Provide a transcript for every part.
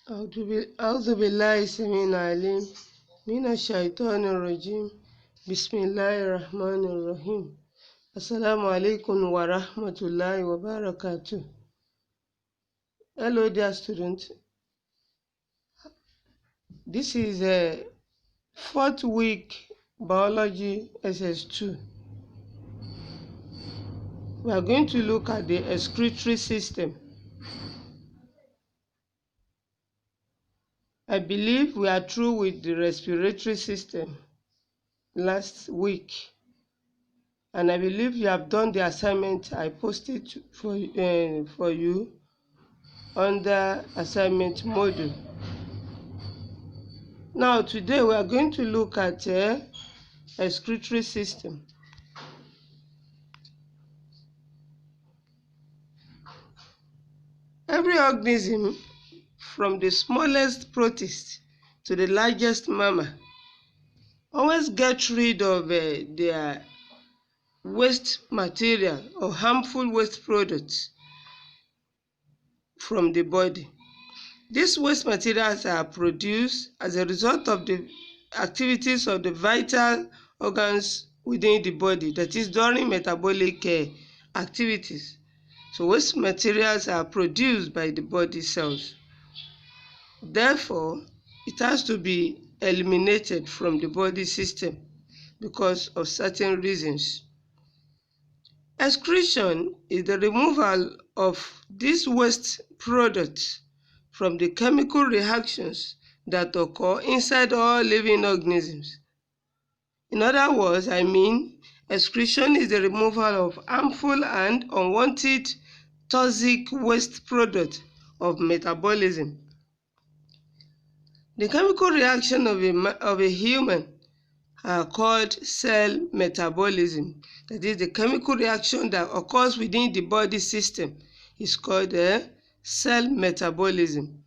أعوذ بالله السميع العليم من الشيطان الرجيم. بسم الله الرحمن الرحيم. Assalamu alaikum wa rahmatullahi wa barakatuh. Hello dear students. This is a fourth week biology SS2. We are going to look at the excretory system. I believe we are through with the respiratory system last week, and I believe you have done the assignment I posted for you under assignment module. Now today we are going to look at excretory system. Every organism, from the smallest protist to the largest mammal, always get rid of their waste material or harmful waste products from the body. These waste materials are produced as a result of the activities of the vital organs within the body, that is, during metabolic activities. So waste materials are produced by the body cells. Therefore, it has to be eliminated from the body system because of certain reasons. Excretion is the removal of these waste products from the chemical reactions that occur inside all living organisms. In other words, excretion is the removal of harmful and unwanted toxic waste products of metabolism. The chemical reaction of a human are called cell metabolism. That is, the chemical reaction that occurs within the body system is called cell metabolism.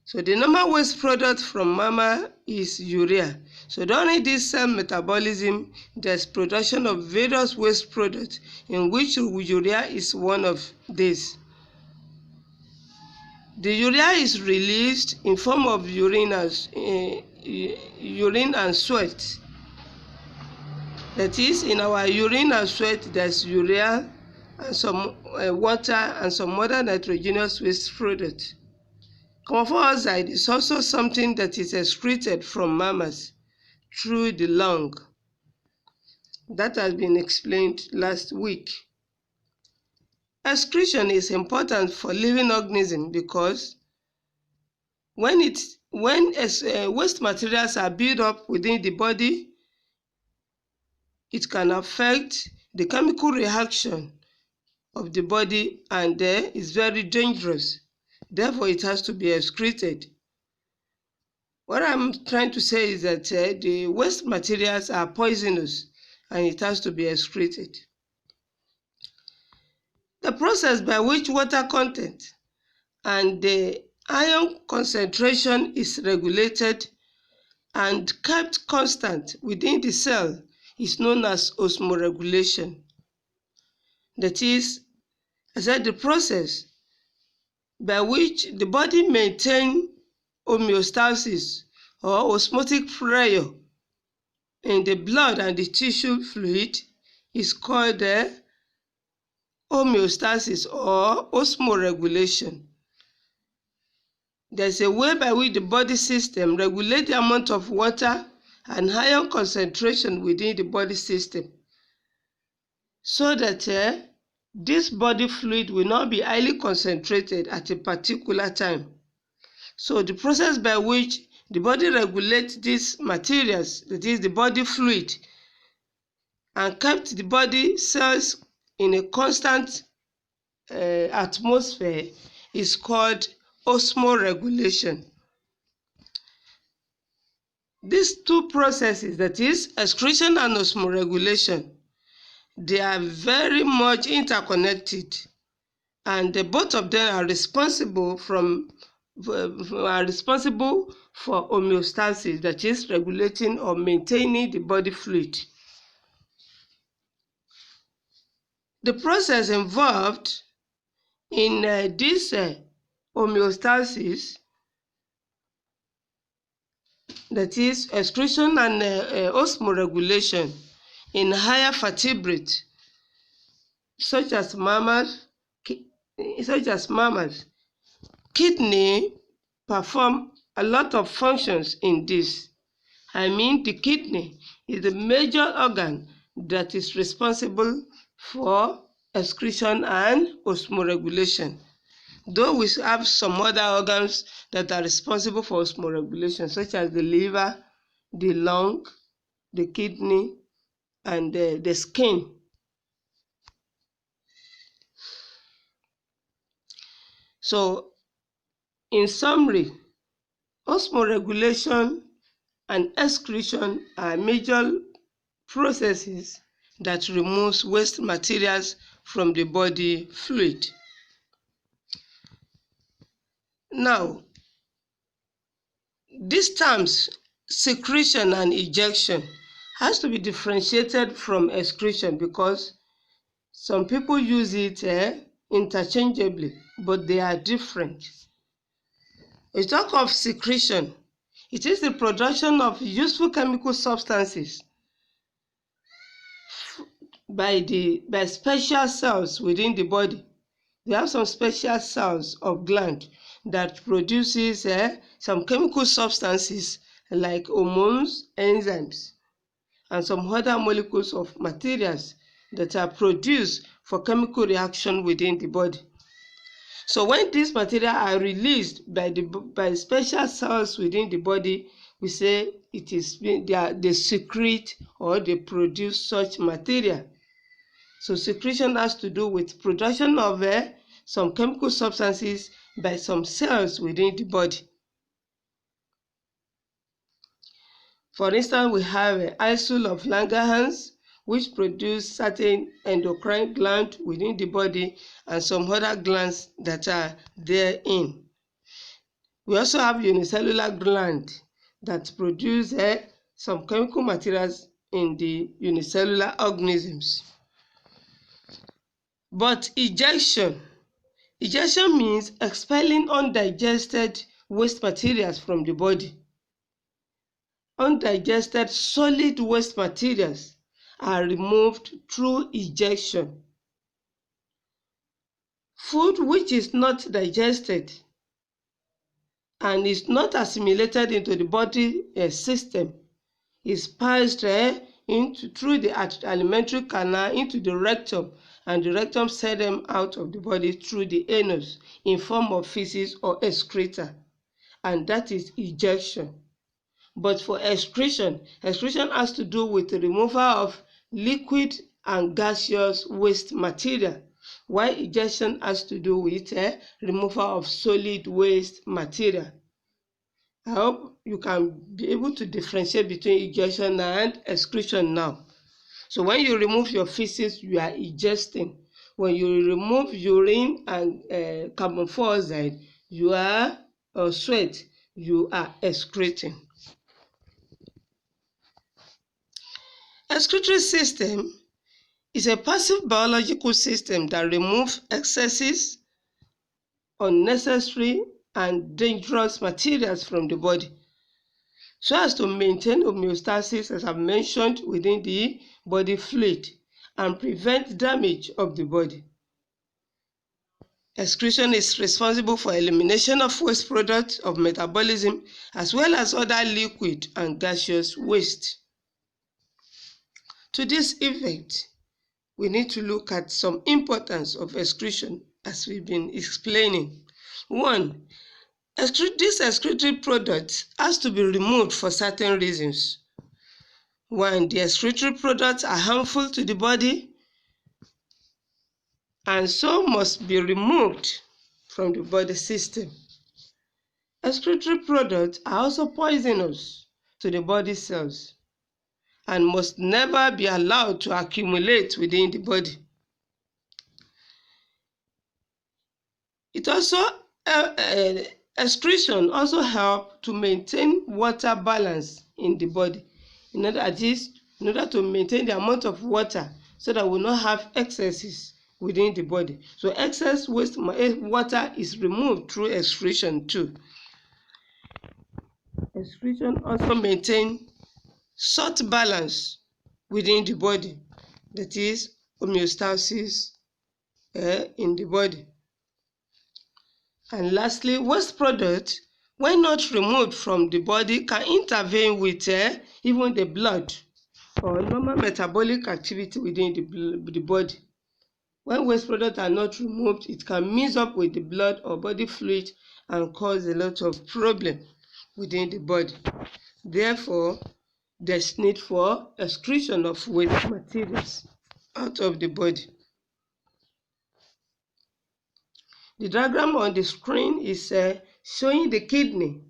So the normal waste product from mammal is urea. So during this cell metabolism, there's production of various waste products, in which urea is one of these. The urea is released in form of urine and sweat. That is, in our urine and sweat, there's urea and some water and some other nitrogenous waste products. Carbon dioxide is also something that is excreted from mammals through the lung. That has been explained last week. Excretion is important for living organisms because when waste materials are built up within the body, it can affect the chemical reaction of the body and is very dangerous. Therefore, it has to be excreted. What I'm trying to say is that the waste materials are poisonous and it has to be excreted. The process by which water content and the iron concentration is regulated and kept constant within the cell is known as osmoregulation. That is, I said, the process by which the body maintains homeostasis or osmotic pressure in the blood and the tissue fluid is called homeostasis or osmoregulation. There's a way by which the body system regulates the amount of water and iron concentration within the body system, so that this body fluid will not be highly concentrated at a particular time. So the process by which the body regulates these materials, that is the body fluid, and kept the body cells in a constant atmosphere is called osmoregulation. These two processes, that is excretion and osmoregulation, they are very much interconnected, and both of them are responsible for homeostasis, that is regulating or maintaining the body fluid. The process involved in this homeostasis that is excretion and osmoregulation in higher vertebrates such as mammals. Kidney perform a lot of functions in this. I mean, the kidney is the major organ that is responsible for excretion and osmoregulation. Though we have some other organs that are responsible for osmoregulation, such as the liver, the lung, the kidney, and the skin. So, in summary, osmoregulation and excretion are major processes that removes waste materials from the body fluid. Now, these terms, secretion and ejection, has to be differentiated from excretion because some people use it interchangeably, but they are different. We talk of secretion. It is the production of useful chemical substances by special cells within the body. We have some special cells of gland that produces some chemical substances like hormones, enzymes, and some other molecules of materials that are produced for chemical reaction within the body. So when these materials are released by special cells within the body, we say they secrete or they produce such material. So secretion has to do with production of some chemical substances by some cells within the body. For instance, we have isole of Langerhans, which produce certain endocrine glands within the body and some other glands that are therein. We also have unicellular gland that produce some chemical materials in the unicellular organisms. But ejection means expelling undigested waste materials from the body. Undigested solid waste materials are removed through ejection. Food which is not digested and is not assimilated into the body system is passed through the alimentary canal into the rectum, and the rectum sends them out of the body through the anus in form of feces or excreta, and that is ejection. But for excretion has to do with the removal of liquid and gaseous waste material, while ejection has to do with removal of solid waste material. I hope you can be able to differentiate between ejection and excretion now. So when you remove your feces, you are egesting. When you remove urine and carbon dioxide, or sweat, you are excreting. Excretory system is a passive biological system that removes excesses, unnecessary and dangerous materials from the body, so as to maintain homeostasis, as I've mentioned, within the body fluid and prevent damage of the body. Excretion is responsible for elimination of waste products of metabolism as well as other liquid and gaseous waste. To this effect, we need to look at some importance of excretion as we've been explaining. One, this excretory product has to be removed for certain reasons. One, the excretory products are harmful to the body and so must be removed from the body system. Excretory products are also poisonous to the body cells and must never be allowed to accumulate within the body. Excretion also helps to maintain water balance in the body, in order to maintain the amount of water so that we will not have excesses within the body. So excess water is removed through excretion too. Excretion also maintain salt balance within the body, that is homeostasis in the body. And lastly, waste products, when not removed from the body, can intervene with even the blood or normal metabolic activity within the body. When waste products are not removed, it can mix up with the blood or body fluid and cause a lot of problem within the body. Therefore, there's need for excretion of waste materials out of the body. The diagram on the screen is showing the kidney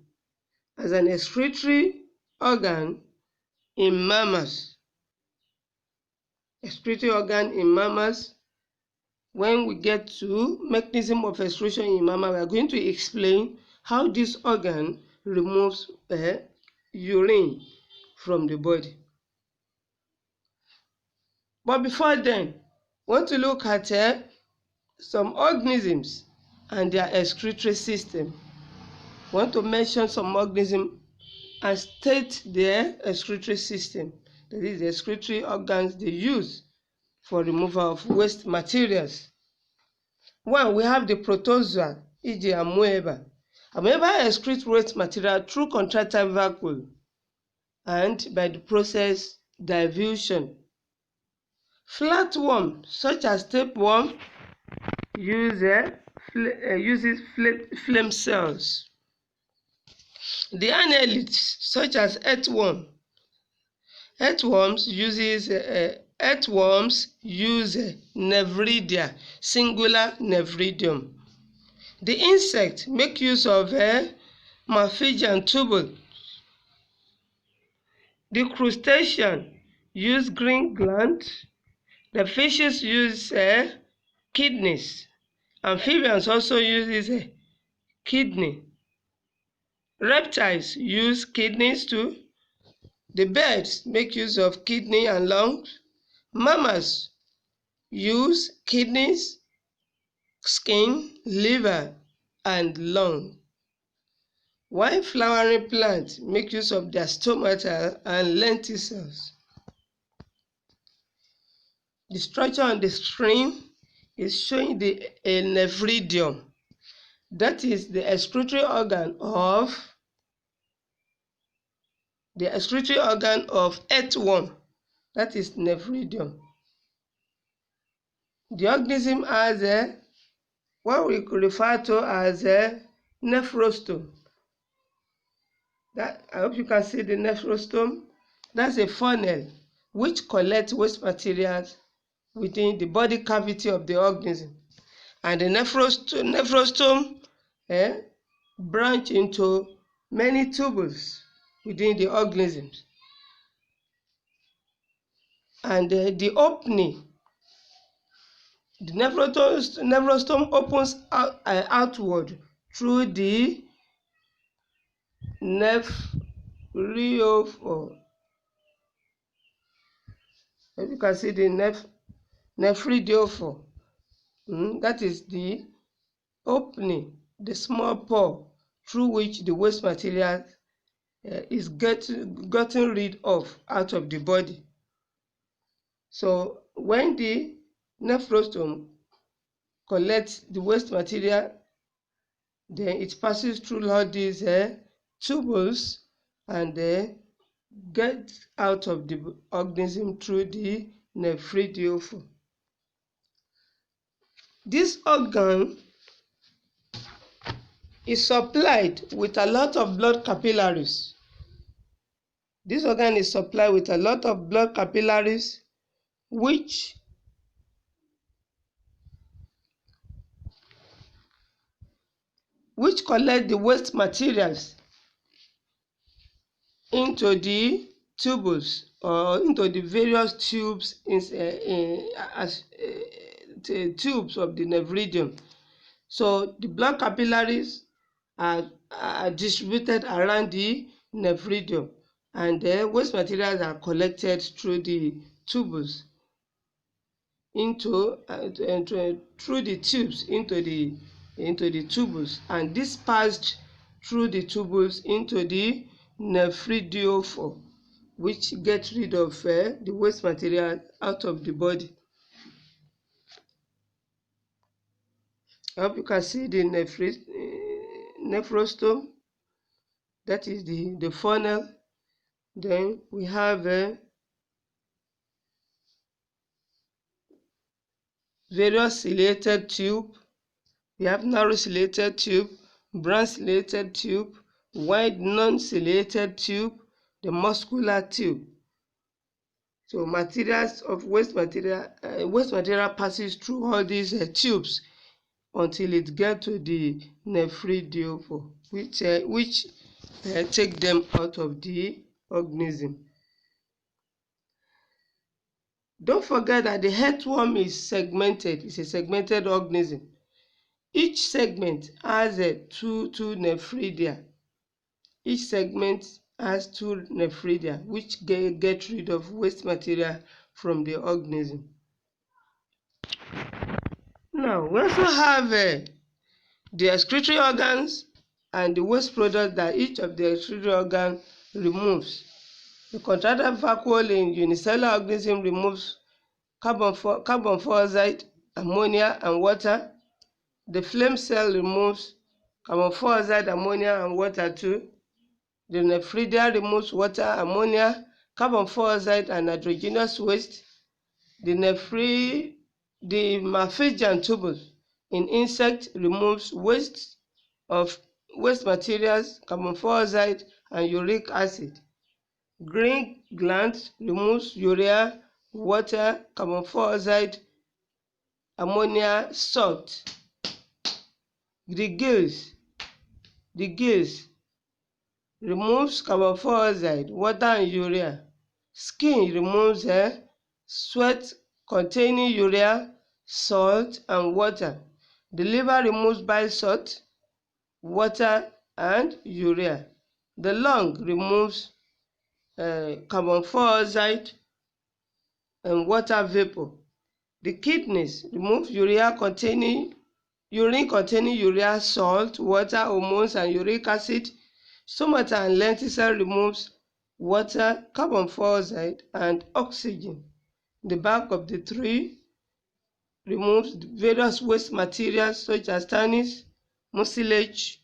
as an excretory organ in mammals. Excretory organ in mammals. When we get to mechanism of excretion in mammals, we are going to explain how this organ removes urine from the body. But before then, we want to look at some organisms and their excretory system. We want to mention some organisms and state their excretory system. That is, the excretory organs they use for removal of waste materials. One, we have the protozoa, e.g. amoeba. Amoeba excrete waste material through contractile vacuole and by the process diffusion. Flatworm, such as tapeworm, uses flame cells. The annelids, such as earthworms, use nephridia, singular nephridium. The insect make use of malphigian tubule. The crustacean use green gland. The fishes use kidneys. Amphibians also use kidney. Reptiles use kidneys too. The birds make use of kidney and lungs. Mammals use kidneys, skin, liver, and lung. While flowering plants make use of their stomata and lenticels. The structure on the screen is showing the nephridium. That is the excretory organ of earthworm. That is nephridium. The organism has what we could refer to as nephrostome. I hope you can see the nephrostome. That's a funnel which collects waste materials within the body cavity of the organism. And the nephrostome branch into many tubules within the organisms. And the opening, the nephrostome opens outward through the nephridiophore. As you can see, the nephridiophore. That is the opening, the small pore through which the waste material is gotten rid of out of the body. So when the nephrostome collects the waste material, then it passes through all these tubules and gets out of the organism through the nephridiophore. This organ is supplied with a lot of blood capillaries. This organ is supplied with a lot of blood capillaries which collect the waste materials into the tubules or into the various tubes tubes of the nephridium. So the blood capillaries are distributed around the nephridium, and the waste materials are collected through the tubules through the tubes into the tubules, and dispersed through the tubules into the nephridiophobe, which gets rid of the waste material out of the body. I hope you can see the nephrostome, that is the funnel. Then we have various ciliated tube. We have narrow ciliated tube, broad ciliated tube, wide non-ciliated tube, the muscular tube. So materials of waste material passes through all these tubes until it gets to the nephridiophobe, which take them out of the organism. Don't forget that the earthworm is segmented. It's a segmented organism. Each segment has two nephridia. Each segment has two nephridia, which get rid of waste material from the organism. Now, we also have the excretory organs and the waste products that each of the excretory organ removes. The contractile vacuole in unicellular organism removes carbon dioxide, ammonia, and water. The flame cell removes carbon dioxide, ammonia, and water too. The nephridia removes water, ammonia, carbon dioxide, and nitrogenous waste. The Malpighian tubule in insect removes waste materials, carbon dioxide, and uric acid. Green gland removes urea, water, carbon dioxide, ammonia, salt. The gills removes carbon dioxide, water, and urea. Skin removes sweat containing urea, salt, and water. The liver removes bile salt, water, and urea. The lung removes carbon dioxide and water vapor. The kidneys remove urine containing urea, salt, water, hormones, and uric acid. Stomata and lentil cell removes water, carbon dioxide, and oxygen. The back of the tree removes various waste materials such as tannins, mucilage,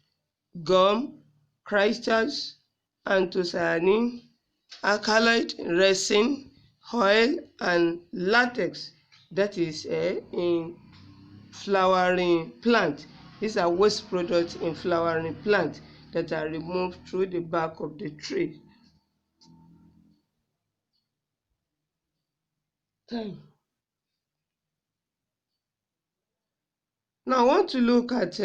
gum, crystals, anthocyanin, alkaloid, resin, oil, and latex, that is in flowering plant. These are waste products in flowering plant that are removed through the bark of the tree. Now I want to look at